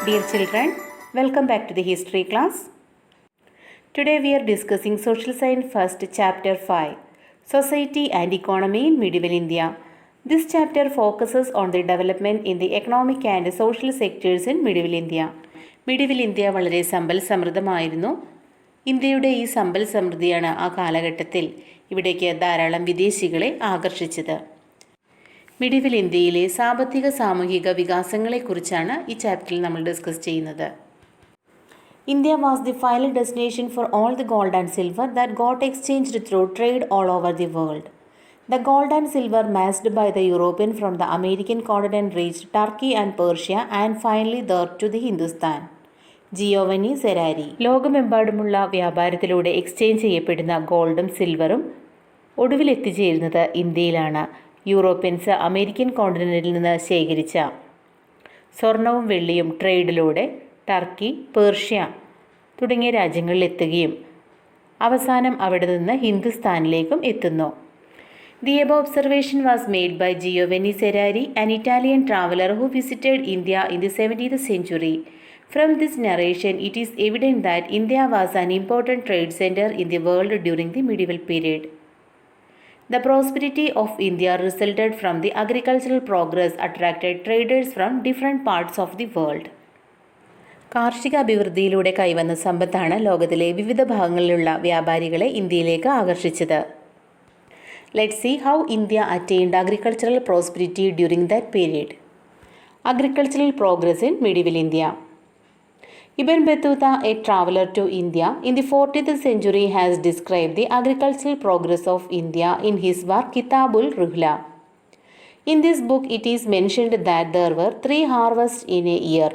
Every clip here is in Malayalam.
Dear children, welcome back to the history class. Today we are discussing Social Science First Chapter 5, Society and Economy in Medieval India. This chapter focuses on the development in the economic and social sectors in Medieval India. Medieval India വളരെ സമ്പൽ സമൃദ്ധമായിരുന്നു. ഇന്ത്യയുടെ ഈ സമ്പൽ സമൃദ്ധിയാണ് ആ കാലഘട്ടത്തിൽ ഇവിടേക്ക് ധാരാളം വിദേശികളെ ആകർഷിച്ചത്. മിഡിവൽ ഇന്ത്യയിലെ സാമ്പത്തിക സാമൂഹിക വികാസങ്ങളെക്കുറിച്ചാണ് ഈ ചാപ്റ്ററിൽ നമ്മൾ ഡിസ്കസ് ചെയ്യുന്നത്. India was the final destination for all the gold and silver that got exchanged through trade all over the world. The gold and silver massed by the European from the American continent reached Turkey and Persia and finally there to the Hindustan. Giovanni Careri. ലോകമെമ്പാടുമുള്ള വ്യാപാരത്തിലൂടെ എക്സ്ചേഞ്ച് ചെയ്യപ്പെടുന്ന ഗോൾഡും സിൽവറും ഒടുവിൽ എത്തിച്ചേരുന്നത് ഇന്ത്യയിലാണ്. യൂറോപ്യൻസ് അമേരിക്കൻ കോണ്ടിനെൻറ്റിൽ നിന്ന് ശേഖരിച്ച സ്വർണവും വെള്ളിയും ട്രേഡിലൂടെ ടർക്കി, പേർഷ്യ തുടങ്ങിയ രാജ്യങ്ങളിൽ എത്തുകയും അവസാനം അവിടെ നിന്ന് ഹിന്ദുസ്ഥാനിലേക്കും എത്തുന്നു. The above observation was made by Giovanni Serrari, an Italian traveler who visited India in the 17th century. From this narration, it is evident that India was an important trade center in the world during the medieval period. The prosperity of India resulted from the agricultural progress attracted traders from different parts of the world. കാർഷിക അഭിവൃദ്ധിയിലൂടെ കൈവന്ന സമ്പത്താണ് ലോകത്തിലെ വിവിധ ഭാഗങ്ങളിലുള്ള വ്യാപാരികളെ ഇന്ത്യയിലേക്ക് ആകർഷിച്ചത്. Let's see how India attained agricultural prosperity during that period. Agricultural progress in medieval India. Ibn Battuta, a traveler to India in the 14th century, has described the agricultural progress of India in his work Kitabul Ruhla. In this book, it is mentioned that there were 3 harvests in a year: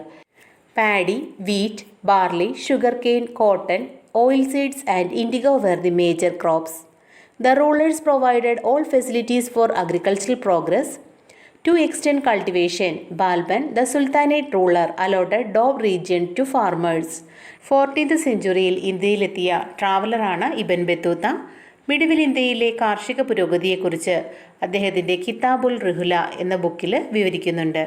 paddy, wheat, barley, sugarcane, cotton, oilseeds and indigo were the major crops. The rulers provided all facilities for agricultural progress. To extend cultivation, Balban, the Sultanate ruler, allotted Doab region to farmers. 14th centuryയിൽ ഇന്ത്യയിലെത്തിയ ട്രാവലറാണ് ഇബൻ ബത്തൂത്ത. മിഡിവൽ ഇന്ത്യയിലെ കാർഷിക പുരോഗതിയെക്കുറിച്ച് അദ്ദേഹത്തിൻ്റെ കിതാബുൽ റുഹ്ല എന്ന ബുക്കിൽ വിവരിക്കുന്നുണ്ട്.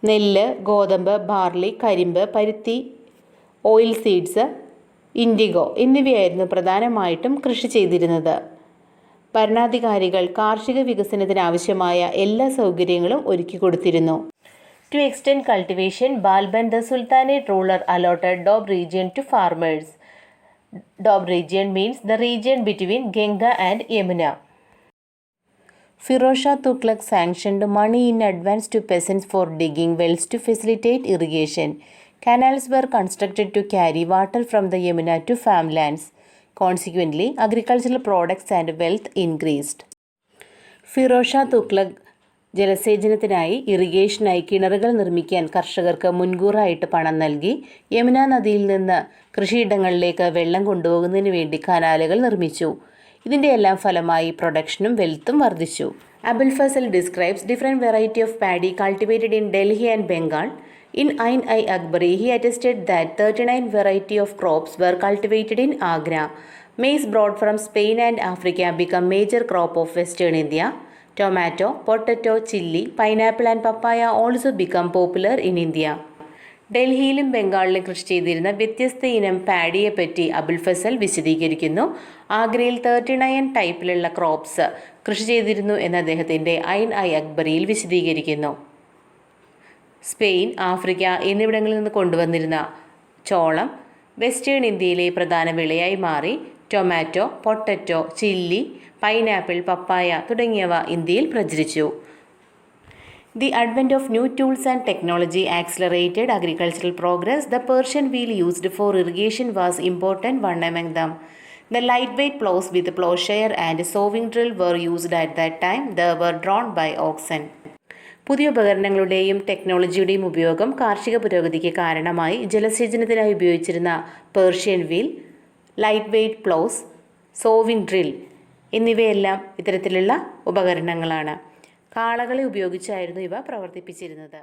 നെല്ല്, ഗോതമ്പ്, ബാർലി, കരിമ്പ്, പരുത്തി, ഓയിൽ സീഡ്സ്, ഇൻഡിഗോ എന്നിവയായിരുന്നു പ്രധാനമായിട്ടും കൃഷി ചെയ്തിരുന്നത്. ഭരണാധികാരികൾ കാർഷിക വികസനത്തിനാവശ്യമായ എല്ലാ സൗകര്യങ്ങളും ഒരുക്കി കൊടുത്തിരുന്നു. To extend cultivation, Balban the sultanate ruler allotted Doab region to farmers. Doab region means the region between Ganga and Yamuna. Firoz Shah Tughlaq sanctioned money in advance to peasants for digging wells to facilitate irrigation. Canals were constructed to carry water from the Yamuna to farmlands. Consequently, agricultural products and wealth increased. Firoz Shah Tughlaq ജലസേചനത്തിനായി ഇറിഗേഷനായി കിണറുകൾ നിർമ്മിക്കാൻ കർഷകർക്ക് മുൻകൂറായിട്ട് പണം നൽകി. യമുന നദിയിൽ നിന്ന് കൃഷിയിടങ്ങളിലേക്ക് വെള്ളം കൊണ്ടുപോകുന്നതിന് വേണ്ടി കനാലുകൾ നിർമ്മിച്ചു. ഇതിൻ്റെ എല്ലാം ഫലമായി പ്രൊഡക്ഷനും വെൽത്തും വർദ്ധിച്ചു. Abul Fazl describes different variety of paddy cultivated in Delhi and Bengal. In Ain-i-Akbari, he attested that 39 variety of crops were cultivated in Agra. Maize brought from Spain and Africa became major crop of western India. Tomato, potato, chilli, pineapple and papaya also become popular in India. ഡൽഹിയിലും ബംഗാളിലും കൃഷി ചെയ്തിരുന്ന വ്യത്യസ്ത ഇനം പാഡിയെ പറ്റി അബുൽ ഫസൽ വിശദീകരിക്കുന്നു. ആഗ്രയിൽ 39 ടൈപ്പിലുള്ള ക്രോപ്സ് കൃഷി ചെയ്തിരുന്നു എന്ന് അദ്ദേഹത്തിൻ്റെ ഐൻ-i-Akbariയിൽ വിശദീകരിക്കുന്നു. സ്പെയിൻ, ആഫ്രിക്ക എന്നിവിടങ്ങളിൽ നിന്ന് കൊണ്ടുവന്നിരുന്ന ചോളം വെസ്റ്റേൺ ഇന്ത്യയിലെ പ്രധാന വിളയായി മാറി. ടൊമാറ്റോ, പൊട്ടറ്റോ, ചില്ലി, പൈനാപ്പിൾ, പപ്പായ തുടങ്ങിയവ ഇന്ത്യയിൽ പ്രചരിച്ചു. The advent of new tools and technology accelerated agricultural progress. The Persian wheel used for irrigation was important one among them. The lightweight plows with plowshare and sowing drill were used at that time. They were drawn by oxen. പുതിയ ഉപകരണങ്ങളുടെയും ടെക്നോളജിയുടെയും ഉപയോഗം കാർഷിക പുരോഗതിക്ക് കാരണമായി. ജലസേചനത്തിനായി ഉപയോഗിച്ചിരുന്ന Persian wheel, light weight ploughs, sowing drill എന്നിവയെല്ലാം ഇത്തരത്തിലുള്ള ഉപകരണങ്ങളാണ്. കാളകളെ ഉപയോഗിച്ചായിരുന്നു ഇവ പ്രവർത്തിപ്പിച്ചിരുന്നത്.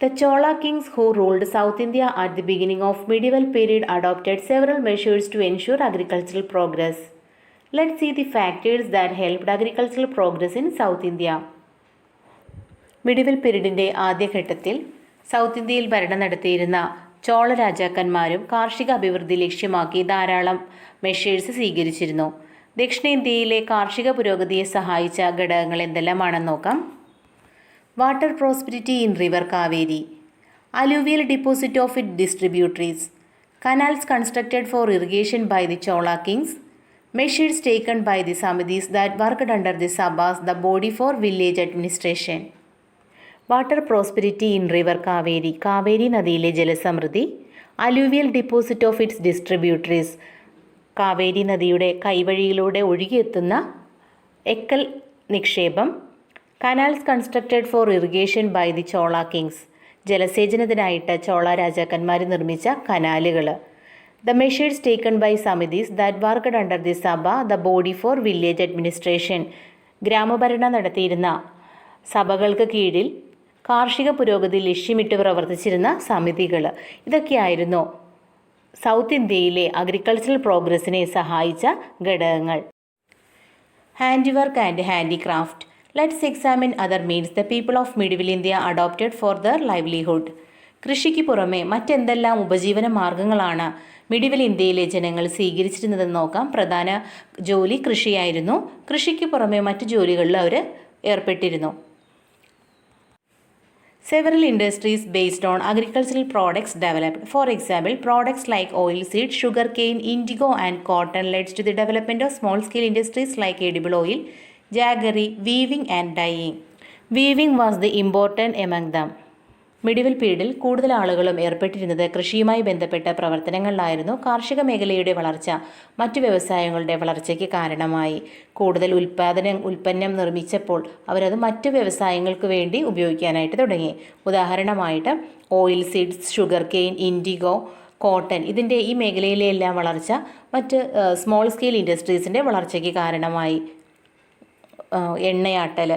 The Chola kings who ruled South India at the beginning of medieval period adopted several measures to ensure agricultural progress. Let's see the factors that helped agricultural progress in South India. Medieval പീരീഡിൻ്റെ ആദ്യഘട്ടത്തിൽ സൗത്ത് ഇന്ത്യയിൽ ഭരണം നടത്തിയിരുന്ന ചോള രാജാക്കന്മാരും കാർഷിക അഭിവൃദ്ധി ലക്ഷ്യമാക്കി ധാരാളം മെഷേഴ്സ് സ്വീകരിച്ചിരുന്നു. ദക്ഷിണേന്ത്യയിലെ കാർഷിക പുരോഗതിയെ സഹായിച്ച ഘടകങ്ങൾ എന്തെല്ലാമാണെന്ന് നോക്കാം. Water prosperity in river Kaveri, alluvial deposit of it distributaries, canals constructed for irrigation by the Chola kings, measures taken by the samitis that worked under the sabhas, the body for village administration. Water prosperity in river Kaveri, Kaveri നദിയിലെ ജലസമൃദ്ധി. Alluvial deposit of its distributaries, Kaveri നദിയുടെ കൈവഴിയിലൂടെ ഒഴുകിയെത്തുന്ന എക്കൽ നിക്ഷേപം. Canals constructed for irrigation by the Chola kings, ജലസേചനത്തിനായിട്ട് ചോള രാജാക്കന്മാർ നിർമ്മിച്ച കനാലുകൾ. The measures taken by samitis that worked under the sabha, the body for village administration, ഗ്രാമഭരണം നടത്തിയിരുന്ന സഭകൾക്ക് കീഴിൽ കാർഷിക പുരോഗതി ലക്ഷ്യമിട്ട് പ്രവർത്തിച്ചിരുന്ന സമിതികൾ. ഇതൊക്കെയായിരുന്നു സൗത്ത് ഇന്ത്യയിലെ അഗ്രികൾച്ചറൽ പ്രോഗ്രസ്സിനെ സഹായിച്ച ഘടകങ്ങൾ. Hand work and handicraft. Let's examine other means the people of medieval India adopted for there livelihood. കൃഷിക്ക് പുറമെ മറ്റെന്തെല്ലാം ഉപജീവന മാർഗങ്ങളാണ് മിഡിവൽ ഇന്ത്യയിലെ ജനങ്ങൾ സ്വീകരിച്ചിരുന്നതെന്ന് നോക്കാം. പ്രധാന ജോലി കൃഷിയായിരുന്നു. കൃഷിക്ക് പുറമെ മറ്റു ജോലികളിൽ അവർ ഏർപ്പെട്ടിരുന്നു. Several industries based on agricultural products developed. For example, products like oilseed, sugarcane, indigo and cotton led to the development of small-scale industries like edible oil, jaggery, weaving and dyeing. Weaving was the important among them. Medieval പീരീഡിൽ കൂടുതൽ ആളുകളും ഏർപ്പെട്ടിരുന്നത് കൃഷിയുമായി ബന്ധപ്പെട്ട പ്രവർത്തനങ്ങളിലായിരുന്നു. കാർഷിക മേഖലയുടെ വളർച്ച മറ്റു വ്യവസായങ്ങളുടെ വളർച്ചയ്ക്ക് കാരണമായി. കൂടുതൽ ഉൽപ്പന്നം നിർമ്മിച്ചപ്പോൾ അവരത് മറ്റു വ്യവസായങ്ങൾക്ക് വേണ്ടി ഉപയോഗിക്കാനായിട്ട് തുടങ്ങി. ഉദാഹരണമായിട്ട് oil seeds, sugarcane, indigo, cotton, ഇതിൻ്റെ ഈ മേഖലയിലെ എല്ലാം വളർച്ച മറ്റ് സ്മോൾ സ്കെയിൽ ഇൻഡസ്ട്രീസിൻ്റെ വളർച്ചയ്ക്ക് കാരണമായി. എണ്ണയാട്ടൽ,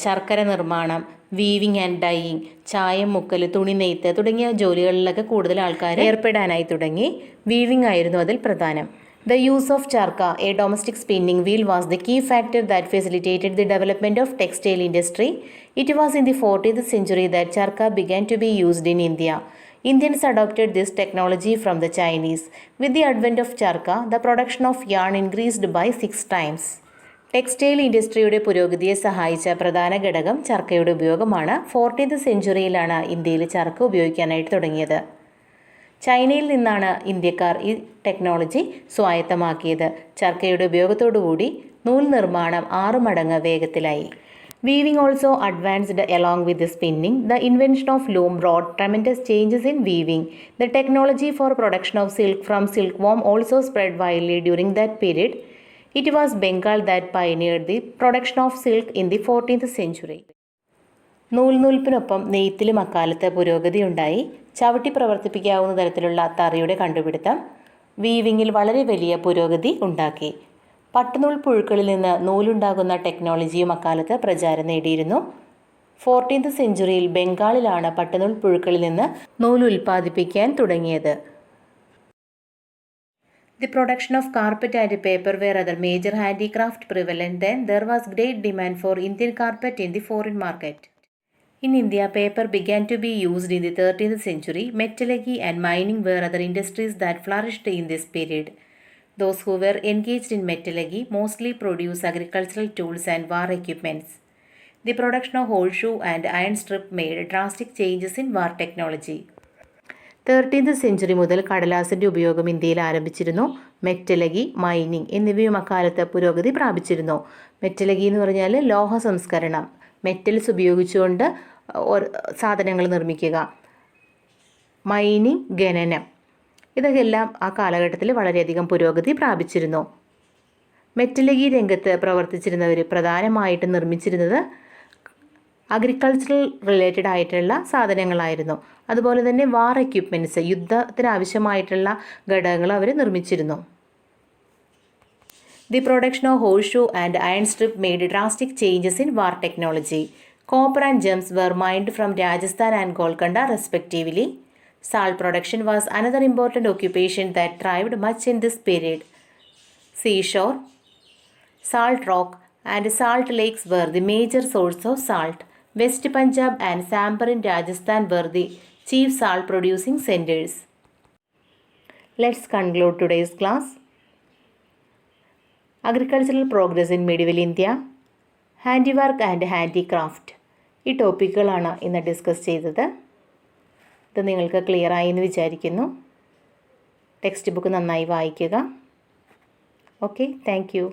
ശർക്കര നിർമ്മാണം, വീവിങ് ആൻഡ് ഡൈയിങ്, ചായം മുക്കൽ, തുണി നെയ്ത്ത് തുടങ്ങിയ ജോലികളിലൊക്കെ കൂടുതൽ ആൾക്കാർ ഏർപ്പെടാനായി തുടങ്ങി. വീവിങ് ആയിരുന്നു അതിൽ പ്രധാനം. The use of charka, a domestic spinning wheel, was the key factor that facilitated the development of textile industry. It was in the 14th century that charka began to be used in India. Indians adopted this technology from the Chinese. With the advent of charka, the production of yarn increased by 6 times. Textile ഇൻഡസ്ട്രിയുടെ പുരോഗതിയെ സഹായിച്ച പ്രധാന ഘടകം ചർക്കയുടെ ഉപയോഗമാണ്. 14th സെഞ്ച്വറിയിലാണ് ഇന്ത്യയിൽ ചർക്ക ഉപയോഗിക്കാനായിട്ട് തുടങ്ങിയത്. ചൈനയിൽ നിന്നാണ് ഇന്ത്യക്കാർ ഈ ടെക്നോളജി സ്വായത്തമാക്കിയത്. ചർക്കയുടെ ഉപയോഗത്തോടുകൂടി നൂൽ നിർമ്മാണം 6 മടങ്ങ് വേഗത്തിലായി. Weaving also advanced along with the spinning. The invention of loom brought tremendous changes in weaving. The technology for production of silk from silkworm also spread widely during that period. It was Bengal that pioneered the production of silk in the 14th century. നൂൽനൂൽപ്പിനൊപ്പം നെയ്ത്തിലും അക്കാലത്ത് പുരോഗതിയുണ്ടായി. ചവിട്ടി പ്രവർത്തിപ്പിക്കാവുന്ന തരത്തിലുള്ള തറിയുടെ കണ്ടുപിടുത്തം വീവിങ്ങിൽ വളരെ വലിയ പുരോഗതി ഉണ്ടാക്കി. പട്ടുനൂൽ പുഴുക്കളിൽ നിന്ന് നൂലുണ്ടാകുന്ന ടെക്നോളജിയും അക്കാലത്ത് പ്രചാരം നേടിയിരുന്നു. 14th സെഞ്ച്വറിയിൽ ബംഗാളിലാണ് പട്ടുനൂൽ പുഴുക്കളിൽ നിന്ന് നൂൽ ഉൽപ്പാദിപ്പിക്കാൻ തുടങ്ങിയത്. The production of carpet and paper were other major handicraft prevalent. Then there was great demand for Indian carpet in the foreign market. In India, paper began to be used in the 13th century. Metallurgy and mining were other industries that flourished in this period. Those who were engaged in metallurgy mostly produced agricultural tools and war equipments. The production of horseshoe and iron strip made drastic changes in war technology. 13th century മുതൽ കടലാസിൻ്റെ ഉപയോഗം ഇന്ത്യയിൽ ആരംഭിച്ചിരുന്നു. മെറ്റലഗി, മൈനിങ് എന്നിവയും അക്കാലത്ത് പുരോഗതി പ്രാപിച്ചിരുന്നു. മെറ്റലഗി എന്ന് പറഞ്ഞാൽ ലോഹ സംസ്കരണം, മെറ്റൽസ് ഉപയോഗിച്ചുകൊണ്ട് സാധനങ്ങൾ നിർമ്മിക്കുക. മൈനിങ്, ഖനനം, ഇതൊക്കെല്ലാം ആ കാലഘട്ടത്തിൽ വളരെയധികം പുരോഗതി പ്രാപിച്ചിരുന്നു. മെറ്റലഗി രംഗത്ത് പ്രവർത്തിച്ചിരുന്നവർ പ്രധാനമായിട്ടും നിർമ്മിച്ചിരുന്നത് അഗ്രികൾച്ചറൽ റിലേറ്റഡ് ആയിട്ടുള്ള സാധനങ്ങളായിരുന്നു. അതുപോലെ തന്നെ വാർ എക്യുപ്മെൻറ്റ്സ്, യുദ്ധത്തിനാവശ്യമായിട്ടുള്ള ഘടകങ്ങൾ അവർ നിർമ്മിച്ചിരുന്നു. The production of horseshoe and iron strip made drastic changes in war technology. Copper and gems were mined from Rajasthan and Golconda respectively. Salt production was another important occupation that thrived much in this period. Seashore, salt rock and salt lakes were the major source of salt. West Punjab and Sambar in Rajasthan were the chief salt producing centers. Let's conclude today's class. Agricultural progress in medieval India, handiwork and handicraft. ഈ ടോപ്പിക്കുകളാണ് ഇന്ന് ഡിസ്കസ് ചെയ്തത്. ഇത് നിങ്ങൾക്ക് ക്ലിയർ ആയി എന്ന് വിചാരിക്കുന്നു. ടെക്സ്റ്റ് ബുക്ക് നന്നായി വായിക്കുക. Okay, thank you.